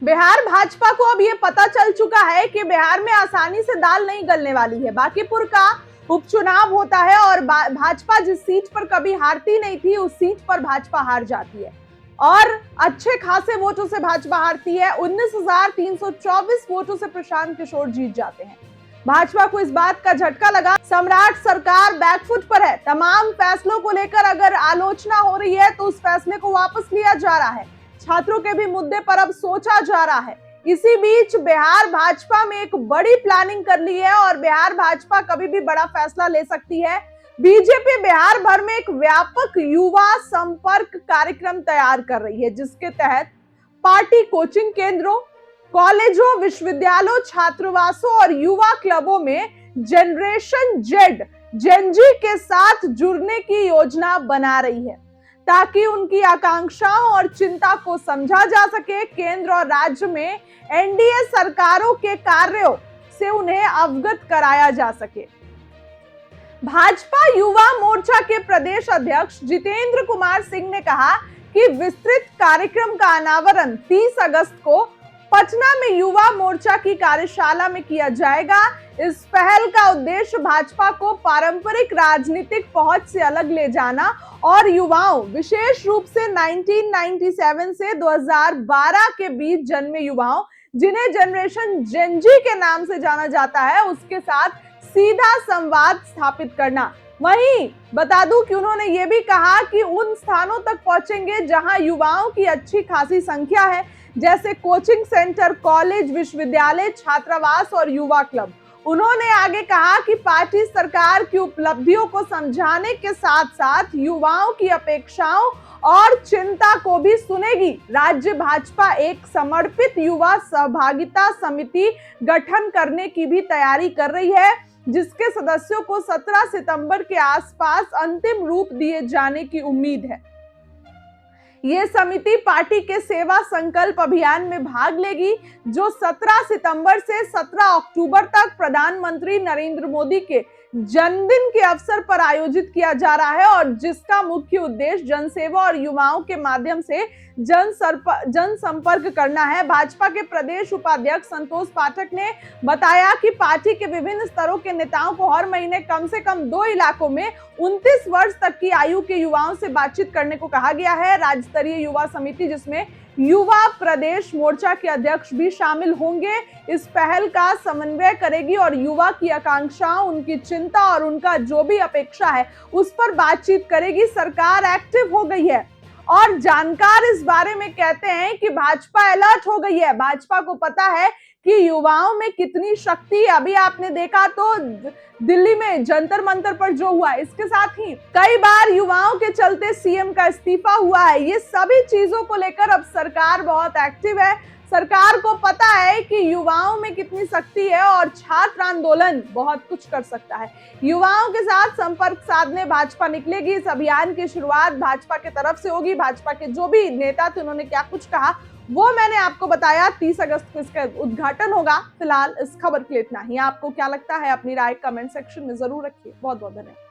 बिहार भाजपा को अब ये पता चल चुका है कि बिहार में आसानी से दाल नहीं गलने वाली है। बांकीपुर का उपचुनाव होता है और भाजपा जिस सीट पर कभी हारती नहीं थी उस सीट पर भाजपा हार जाती है और अच्छे खासे वोटों से भाजपा हारती है। 19,324 वोटों से प्रशांत किशोर जीत जाते हैं। भाजपा को इस बात का झटका लगा, सम्राट सरकार बैकफुट पर है। तमाम फैसलों को लेकर अगर आलोचना हो रही है तो उस फैसले को वापस लिया जा रहा है। छात्रों के भी मुद्दे पर अब सोचा जा रहा है। इसी बीच बिहार भाजपा में एक बड़ी प्लानिंग कर ली है और बिहार भाजपा कभी भी बड़ा फैसला ले सकती है। बीजेपी बिहार भर में एक व्यापक युवा संपर्क कार्यक्रम तैयार कर रही है, जिसके तहत पार्टी कोचिंग केंद्रों, कॉलेजों, विश्वविद्यालयों, छात्रावासों और युवा क्लबों में जनरेशन जेड, जेनजी के साथ जुड़ने की योजना बना रही है ताकि उनकी आकांक्षाओं और चिंता को समझा जा सके। केंद्र और राज्य में एनडीए सरकारों के कार्यों से उन्हें अवगत कराया जा सके। भाजपा युवा मोर्चा के प्रदेश अध्यक्ष जितेंद्र कुमार सिंह ने कहा कि विस्तृत कार्यक्रम का अनावरण 30 अगस्त को पटना में युवा मोर्चा की कार्यशाला में किया जाएगा। इस पहल का उद्देश्य भाजपा को पारंपरिक राजनीतिक पहुंच से अलग ले जाना और युवाओं, विशेष रूप से 1997 से 2012 के बीच जन्मे युवाओं, जिन्हें जनरेशन जेनजी के नाम से जाना जाता है, उसके साथ सीधा संवाद स्थापित करना। वहीं बता दूं कि उन्होंने ये भी कहा कि उन स्थानों तक पहुंचेंगे जहां युवाओं की अच्छी खासी संख्या है, जैसे कोचिंग सेंटर, कॉलेज, विश्वविद्यालय, छात्रावास और युवा क्लब। उन्होंने आगे कहा कि पार्टी सरकार की उपलब्धियों को समझाने के साथ साथ युवाओं की अपेक्षाओं और चिंता को भी सुनेगी। राज्य भाजपा एक समर्पित युवा सहभागिता समिति गठन करने की भी तैयारी कर रही है, जिसके सदस्यों को 17 सितंबर के आसपास अंतिम रूप दिए जाने की उम्मीद है। ये समिति पार्टी के सेवा संकल्प अभियान में भाग लेगी, जो 17 सितंबर से 17 अक्टूबर तक प्रधानमंत्री नरेंद्र मोदी के जन्मदिन के अवसर पर आयोजित किया जा रहा है और जिसका मुख्य उद्देश्य जनसेवा और युवाओं के माध्यम से जनसंपर्क करना है। भाजपा के प्रदेश उपाध्यक्ष संतोष पाठक ने बताया कि पार्टी के विभिन्न स्तरों के नेताओं को हर महीने कम से कम 2 इलाकों में 29 वर्ष तक की आयु के युवाओं से बातचीत करने को कहा गया है। राज्य स्तरीय युवा समिति, जिसमें युवा प्रदेश मोर्चा के अध्यक्ष भी शामिल होंगे, इस पहल का समन्वय करेगी और युवा की आकांक्षाओं, उनकी चिंता और उनका जो भी अपेक्षा है उस पर बातचीत करेगी। सरकार एक्टिव हो गई है और जानकार इस बारे में कहते हैं कि भाजपा अलर्ट हो गई है। भाजपा को पता है कि युवाओं में कितनी शक्ति है। अभी आपने देखा तो दिल्ली में जंतर मंतर पर जो हुआ, इसके साथ ही कई बार युवाओं के चलते सीएम का इस्तीफा हुआ है। ये सभी चीजों को लेकर अब सरकार बहुत एक्टिव है। सरकार को पता है कि युवाओं में कितनी शक्ति है और छात्र आंदोलन बहुत कुछ कर सकता है। युवाओं के साथ संपर्क साधने भाजपा निकलेगी। इस अभियान की शुरुआत भाजपा की तरफ से होगी। भाजपा के जो भी नेता थे उन्होंने क्या कुछ कहा वो मैंने आपको बताया। 30 अगस्त को इसका उद्घाटन होगा। फिलहाल इस खबर के लिए इतना ही। आपको क्या लगता है, अपनी राय कमेंट सेक्शन में जरूर रखिए। बहुत बहुत धन्यवाद।